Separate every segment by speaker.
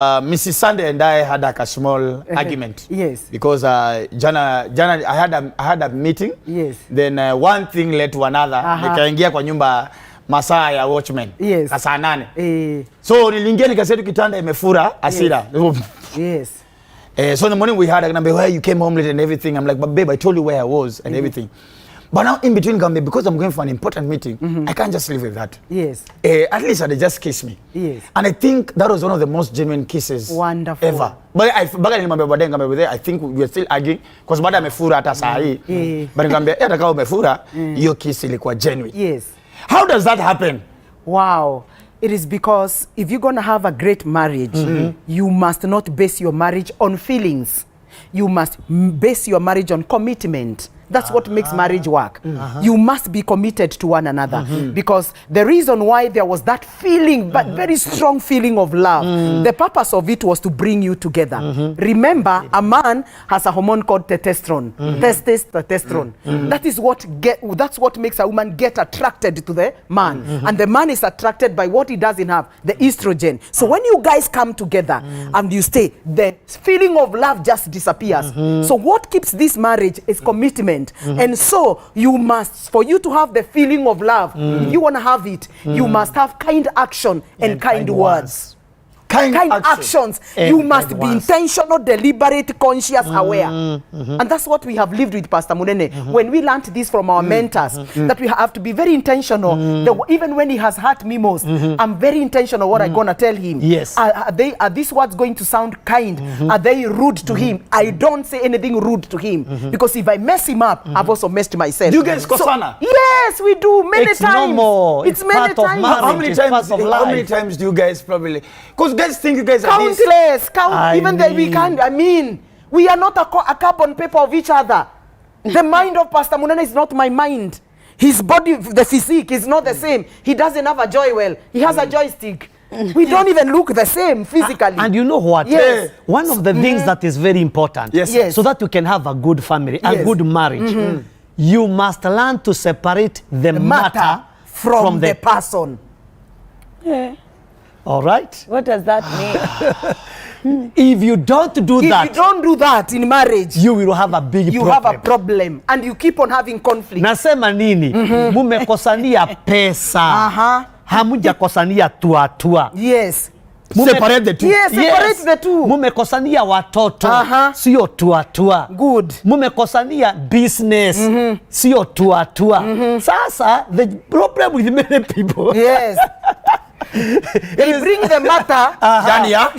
Speaker 1: Mrs. Sunday and I had like a small argument.
Speaker 2: Yes.
Speaker 1: Because jana I had a meeting.
Speaker 2: Yes.
Speaker 1: Then one thing led to another. Nikaingia kwa nyumba masaa ya watchman.
Speaker 2: Yes.
Speaker 1: Saa 8. So niliingia nikasema kitanda imefura asira.
Speaker 2: Yes.
Speaker 1: So in the morning we had a number where you came home late and everything. I'm like, but babe, I told you where I was and everything. But now in between, because I'm going for an important meeting, I can't just live with that.
Speaker 2: Yes.
Speaker 1: At least they just kiss me.
Speaker 2: Yes.
Speaker 1: And I think that was one of the most genuine kisses ever. But I think we were still arguing because baada amefura hata saa hii. But nikamwambia hata kama umefura, hiyo kiss ilikuwa genuine.
Speaker 2: Yes.
Speaker 1: How does that happen?
Speaker 2: Wow. It is because if you're going to have a great marriage, you must not base your marriage on feelings. You must base your marriage on commitment. That's what makes marriage work. You must be committed to one another. Because the reason why there was that feeling, but very strong feeling of love, the purpose of it was to bring you together. Remember, a man has a hormone called testosterone. Testosterone. That's what makes a woman get attracted to the man. And the man is attracted by what he doesn't have, the estrogen. So when you guys come together and you stay, the feeling of love just disappears. So what keeps this marriage is commitment. And so you must, for you to have the feeling of love, if you want to have it, you must have kind action and kind words. Kind actions. You must be intentional, deliberate, conscious, aware. And that's what we have lived with Pastor Munene. When we learned this from our mentors, that we have to be very intentional. Even when he has hurt me most, I'm very intentional what I'm going to tell him.
Speaker 1: Yes.
Speaker 2: Are these words going to sound kind? Are they rude to him? I don't say anything rude to him. Because if I mess him up, I've also messed myself.
Speaker 1: Do you guys kosana?
Speaker 2: Yes, we do. Many times.
Speaker 3: Normal.
Speaker 2: It's many times.
Speaker 1: How many times do you guys probably... Because guys think you guys are
Speaker 2: countless. Even that we can't. I mean, we are not a carbon paper of each other. The mind of Pastor Munene is not my mind. His body, the physique is not the same. He doesn't have a joy well. He has a joystick. We don't even look the same physically.
Speaker 3: And you know what?
Speaker 2: Yes.
Speaker 3: One of the things that is very important,
Speaker 2: Yes.
Speaker 3: so that you can have a good family, a good marriage, you must learn to separate the matter from the
Speaker 2: person.
Speaker 4: Yeah.
Speaker 3: All right?
Speaker 4: What does that mean?
Speaker 3: If you don't do that,
Speaker 2: if you don't do that in marriage,
Speaker 3: you will have a big problem.
Speaker 2: You have a problem and you keep on having conflict.
Speaker 3: Nasema nini? Mumekosania pesa. Hamujakosania tua.
Speaker 2: Yes.
Speaker 1: Separate the two.
Speaker 2: Yes, separate the two.
Speaker 3: Mumekosania watoto. Sio tua.
Speaker 2: Good.
Speaker 3: Mumekosania business. Sio tua. Sasa, the problem with many people.
Speaker 2: Yes. They bring the matter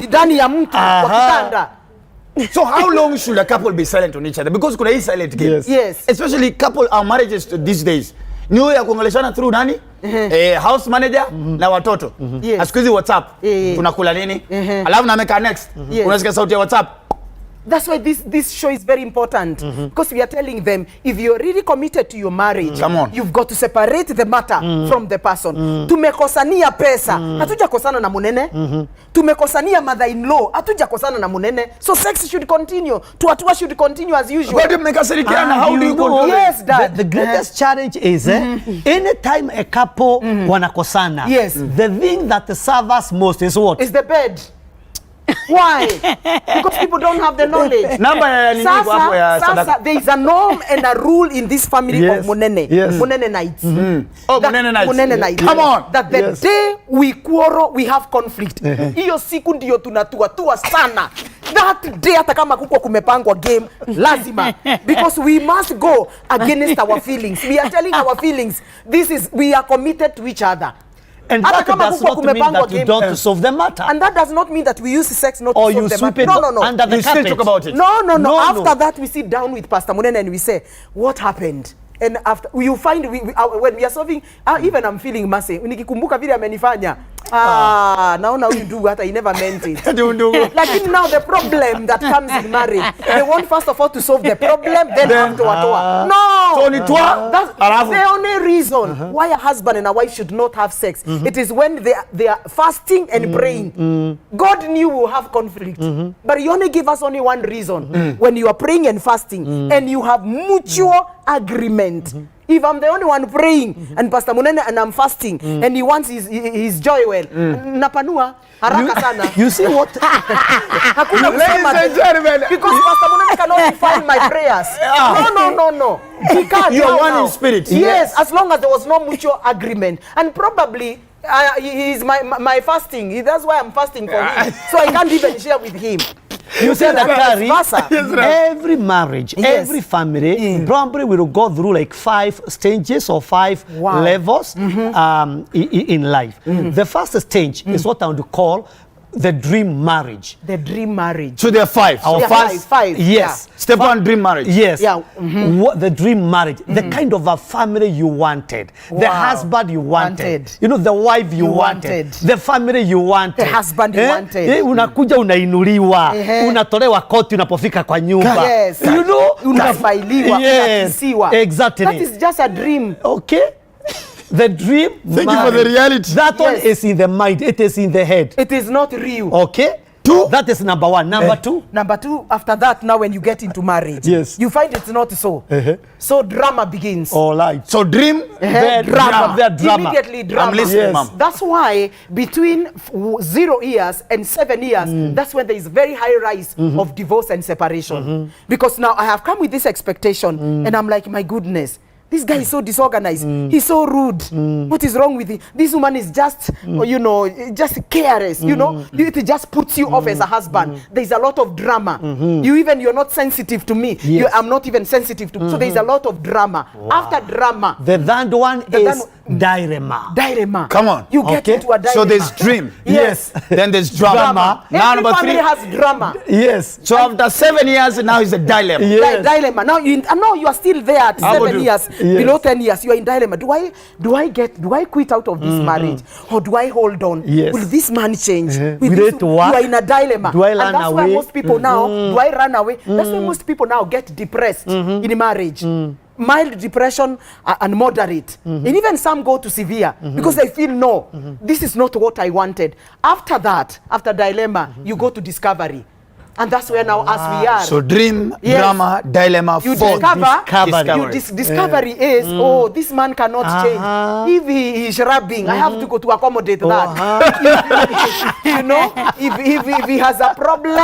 Speaker 2: ndani ya mtu kwa kitanda.
Speaker 1: So how long should a couple be silent on each other? Because kuna hii silent game.
Speaker 2: Yes.
Speaker 1: Especially our marriages these days. Ni ya kuongeleshana through nani? House manager na watoto.
Speaker 2: Yes.
Speaker 1: Asikuizi WhatsApp. Tunakula nini? Alafu na meka next. Unasikia sauti ya WhatsApp.
Speaker 2: That's why this show is very important. Because we are telling them, if you're really committed to your marriage, you've got to separate the matter from the person. Tumekosania pesa, hatujakosana na Munene. Tumekosania mother-in-law, hatujakosana na Munene. So sex should continue. Tuatua should continue as usual.
Speaker 1: How do you
Speaker 3: know?
Speaker 2: Yes, Dad.
Speaker 3: The greatest challenge is anytime a couple wanakosana, the thing that serves us most is what?
Speaker 2: Is the bed. Why? Because people don't have the knowledge. Sasa, there is a norm and a rule in this family of Munene. Munene nights. Munene nights.
Speaker 1: Come on.
Speaker 2: That the day we quarrel, we have conflict. Iyo siku ndio tunatua sana. That day hata kama kuko kumepangwa game, lazima. Because we must go against our feelings. We are telling our feelings, we are committed to each other.
Speaker 3: And that does not mean that you don't solve the matter.
Speaker 2: And that does not mean that we use sex not to solve the matter. No.
Speaker 3: Under the carpet.
Speaker 1: Still talk about it.
Speaker 2: No. After that, we sit down with Pastor Munene and we say, what happened? And after you find when we are solving, even I'm feeling mercy. Nikikumbuka vile amenifanya. Naona huyu ndugu hata he never meant it. Like now the problem that comes in marriage, they want first of all to solve the problem, then after No.
Speaker 1: So
Speaker 2: that's the only reason why a husband and a wife should not have sex. It is when they are fasting and praying. God knew we'll have conflict, but He only gave us only one reason. When you are praying and fasting, and you have mutual agreement. If I'm the only one praying and Pastor Munene and I'm fasting and he wants his joy well, napanua haraka sana.
Speaker 3: You see what?
Speaker 1: Ladies and gentlemen,
Speaker 2: because Pastor Munene cannot define my prayers. No. He can't.
Speaker 1: You're one in spirit.
Speaker 2: Yes, as long as there was no mutual agreement. And probably he is my fasting. That's why I'm fasting for him. So I can't even share with him.
Speaker 3: You see that, Carrie? Every marriage, every family probably will go through like 5 stages or 5 levels in life. The first stage is what I would call the dream marriage.
Speaker 2: The dream marriage.
Speaker 1: So there are 5.
Speaker 2: Our five.
Speaker 3: Yes.
Speaker 2: Yeah.
Speaker 1: Step 1, dream marriage.
Speaker 3: Yes. Yeah. What the dream marriage, the kind of a family you wanted, the husband you wanted, you know, the wife you wanted, the family you wanted,
Speaker 2: the husband you wanted.
Speaker 3: Unakuja unainuliwa, unatolewa koti unapofika kwa nyumba.
Speaker 2: Yes.
Speaker 3: You know,
Speaker 2: unafailiwa, unakisiwa.
Speaker 3: Exactly.
Speaker 2: That is just a dream.
Speaker 3: Okay. The dream
Speaker 1: Thank you for the reality.
Speaker 3: That one is in the mind. It is in the head.
Speaker 2: It is not real.
Speaker 3: Okay. 2. That is number 1. Number 2.
Speaker 2: Number 2. After that, now when you get into marriage, you find it's not so. So drama begins.
Speaker 3: All right.
Speaker 1: So dream,
Speaker 3: drama.
Speaker 2: Immediately drama.
Speaker 1: I'm listening, Mom.
Speaker 2: That's why between 0 years and 7 years, that's when there is very high rise of divorce and separation. Because now I have come with this expectation, and I'm like, my goodness. This guy is so disorganized. He's so rude. What is wrong with him? This woman is just, you know, just careless. You know, it just puts you off as a husband. There's a lot of drama. You're not sensitive to me.
Speaker 3: Yes.
Speaker 2: I'm not even sensitive to. So there's a lot of drama. After drama,
Speaker 3: the third one is dilemma.
Speaker 2: Dilemma.
Speaker 1: Come on.
Speaker 2: You get into a dilemma.
Speaker 1: So there's dream.
Speaker 2: Yes.
Speaker 1: Then there's drama.
Speaker 2: Now
Speaker 1: Number 3
Speaker 2: has drama.
Speaker 3: Yes.
Speaker 1: So after 7 years, now is a dilemma.
Speaker 2: Yes. Dilemma. Now you are still there at 7 years. Below 10 years, you are in dilemma. Do I quit out of this marriage, or do I hold on?
Speaker 3: Yes.
Speaker 2: Will this man change?
Speaker 3: You are
Speaker 2: in a dilemma.
Speaker 3: Do I run
Speaker 2: that's
Speaker 3: away?
Speaker 2: Why most people now, do I run away? That's why most people now get depressed in marriage. Mild depression and moderate. And even some go to severe because they feel, this is not what I wanted. After that, after dilemma, you go to discovery. And that's where now as we are.
Speaker 1: So dream, drama, dilemma,
Speaker 2: you discovery is, this man cannot change. If he is rubbing, I have to go to accommodate that. You know, if he has a problem.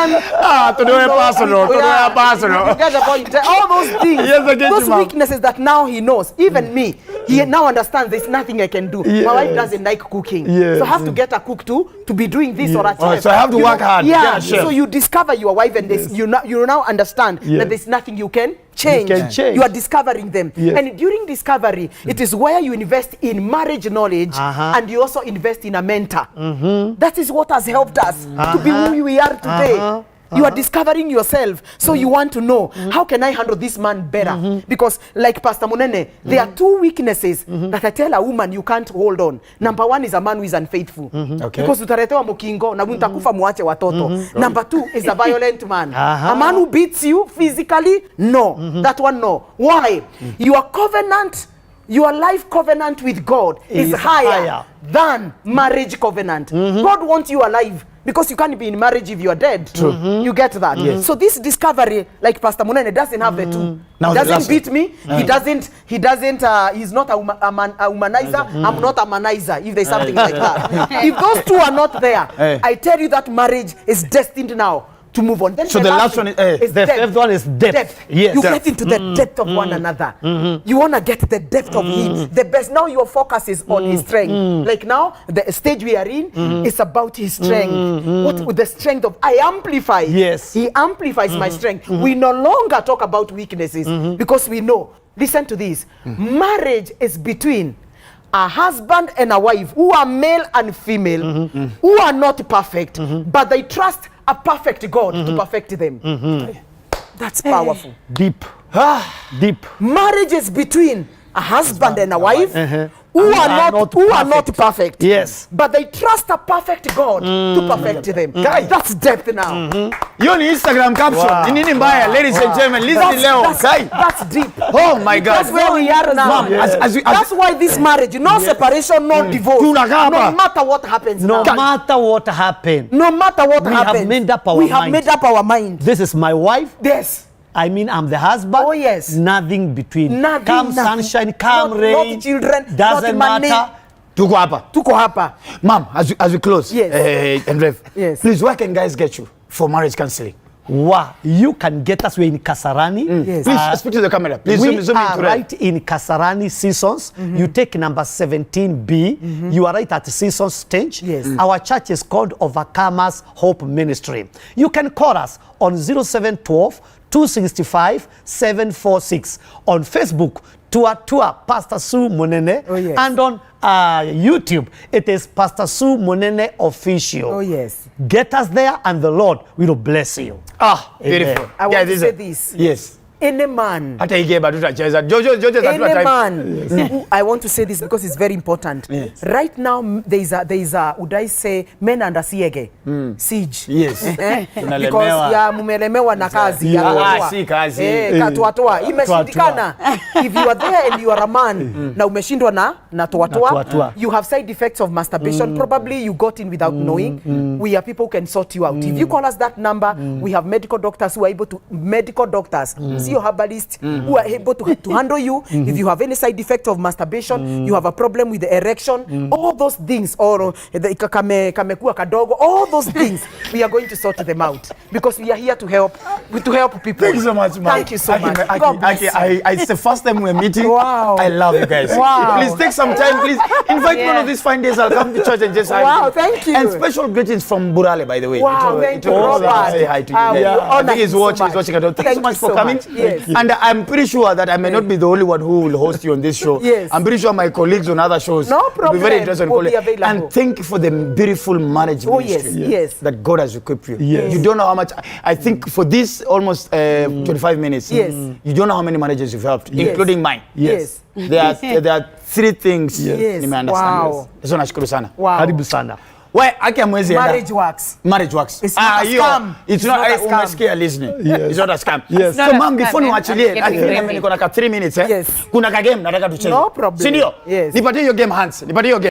Speaker 2: All those things, those weaknesses that now he knows, even me, he now understands there's nothing I can do. My wife doesn't like cooking. So I have to get a cook to be doing this or a chef.
Speaker 1: So I have to work hard.
Speaker 2: Yeah, so you discover your wife and you now understand that there's nothing you can change. You are discovering them. And during discovery, it is where you invest in marriage knowledge and you also invest in a mentor. That is what has helped us to be who we are today. You are discovering yourself. So you want to know, how can I handle this man better? Because like Pastor Munene, there are 2 weaknesses that I tell a woman you can't hold on. Number 1 is a man who is unfaithful. Because utaretewa mukingo na mutakufa muache watoto. Number 2 is a violent man. A man who beats you physically, no. That one, no. Why? Your covenant, your life covenant with God is higher than marriage covenant. God wants you alive. Because you can't be in marriage if you are dead. True. You get that? Yes. So this discovery, like Pastor Munene, doesn't have the 2. Now he doesn't beat me. He doesn't, he's not a humanizer. I'm not a manizer, if there's something like that. If those 2 are not there, I tell you that marriage is destined now to move on. Then
Speaker 1: so the last one is
Speaker 3: the fifth one is depth. Yes.
Speaker 2: You get into the depth of one another. You want to get the depth of him. The best. Now your focus is on his strength. Like now, the stage we are in is about his strength. What with the strength of I amplify.
Speaker 3: Yes.
Speaker 2: He amplifies my strength. We no longer talk about weaknesses because we know. Listen to this. Marriage is between a husband and a wife who are male and female, who are not perfect, but they trust a perfect God to perfect them. That's powerful.
Speaker 3: Deep. Deep.
Speaker 2: Marriage is between a husband and a wife who are not perfect.
Speaker 3: Yes.
Speaker 2: But they trust a perfect God to perfect them. Guys, that's depth now.
Speaker 1: You're on Instagram caption. Nini mbaya, ladies and gentlemen, listen leo.
Speaker 2: That's deep.
Speaker 1: Oh my God.
Speaker 2: That's where we are now.
Speaker 1: Mom,
Speaker 2: that's why this marriage, no separation, no divorce. No matter what happens
Speaker 3: No matter what happens.
Speaker 2: No matter what happens.
Speaker 3: We have made up our mind.
Speaker 2: We have made up our mind.
Speaker 3: This is my wife.
Speaker 2: Yes.
Speaker 3: I mean, I'm the husband.
Speaker 2: Oh, yes.
Speaker 3: Nothing between.
Speaker 2: Nothing,
Speaker 3: Come
Speaker 2: nothing.
Speaker 3: sunshine, come rain.
Speaker 2: Not children,
Speaker 3: doesn't
Speaker 2: not money.
Speaker 3: matter.
Speaker 1: Tuko hapa. Mom, as we close.
Speaker 2: Yes.
Speaker 1: And Rev.
Speaker 2: Yes.
Speaker 1: Please, where can guys get you for marriage counseling?
Speaker 3: Wow, you can get us. We're in Kasarani.
Speaker 2: Yes.
Speaker 1: Please speak to the camera. Please
Speaker 3: we
Speaker 1: zoom
Speaker 3: are
Speaker 1: into
Speaker 3: right in Kasarani Seasons. You take number 17B. You are right at Seasons stage.
Speaker 2: Yes.
Speaker 3: Our church is called Overcomers Hope Ministry. You can call us on 0712 265 746. On Facebook, Tua Pastor Sue Munene.
Speaker 2: Oh, yes.
Speaker 3: And on YouTube, it is Pastor Sue Munene Official.
Speaker 2: Oh, yes.
Speaker 3: Get us there and the Lord will bless you.
Speaker 1: Ah, beautiful.
Speaker 2: I want to say this.
Speaker 1: Yes.
Speaker 2: Any man.
Speaker 1: Hata igeba tutacheza. Jojo
Speaker 2: Any man. I want to say this because it's very important.
Speaker 1: Yes.
Speaker 2: Right now, there is a would I say, men under siege. Siege.
Speaker 1: Yes.
Speaker 2: Because ya mumelemewa na kazi.
Speaker 1: Si kazi.
Speaker 2: Katuatoa. Imeshindikana. If you are there and you are a man, na umeshindwa na tuatoa, you have side effects of masturbation. Probably you got in without knowing. We are people who can sort you out. If you call us that number, we have medical doctors who are able to, see your herbalist who are able to handle you. If you have any side effect of masturbation, you have a problem with the erection, all those things, or kamekuwa kadogo, all those things, we are going to sort them out because we are here to help people.
Speaker 1: Thank you so much, man.
Speaker 2: Thank you so much. God bless you.
Speaker 1: It's the first time we're meeting.
Speaker 2: Wow.
Speaker 1: I love you guys.
Speaker 2: Wow.
Speaker 1: Please take some time. Please invite one of these fine days. I'll come to church and just hi.
Speaker 2: Wow, thank you.
Speaker 1: And special greetings from Burale, by the way.
Speaker 2: Wow, thank you, Robert.
Speaker 1: Say hi to you. I think he's watching. He's watching. Thank you so much for coming.
Speaker 2: Yes.
Speaker 1: And I'm pretty sure that I may not be the only one who will host you on this show.
Speaker 2: Yes.
Speaker 1: I'm pretty sure my colleagues on other shows
Speaker 2: no problem.
Speaker 1: will be very interested.
Speaker 2: We'll be available.
Speaker 1: And thank you for the beautiful marriage ministry
Speaker 2: yes.
Speaker 1: that God has equipped you.
Speaker 3: Yes.
Speaker 1: You don't know how much. I think for this almost 25 minutes, you don't know how many marriages you've helped, including mine.
Speaker 2: Yes.
Speaker 1: There are 3 things.
Speaker 2: Yes.
Speaker 1: Wow. Eso nashukuru sana.
Speaker 2: Wow.
Speaker 3: Karibu sana.
Speaker 2: Marriage works.
Speaker 1: Marriage works.
Speaker 2: It's not a scam.
Speaker 1: It's not a scam. Listening. It's not a scam.
Speaker 3: Yes.
Speaker 1: So mom, before niwachilie, I think niko na 3 minutes.
Speaker 2: Yes.
Speaker 1: Kuna ka game nataka tucheze.
Speaker 2: No problem.
Speaker 1: Si ndio?
Speaker 2: Yes.
Speaker 1: Nipatie hiyo game hands. Nipatie hiyo game.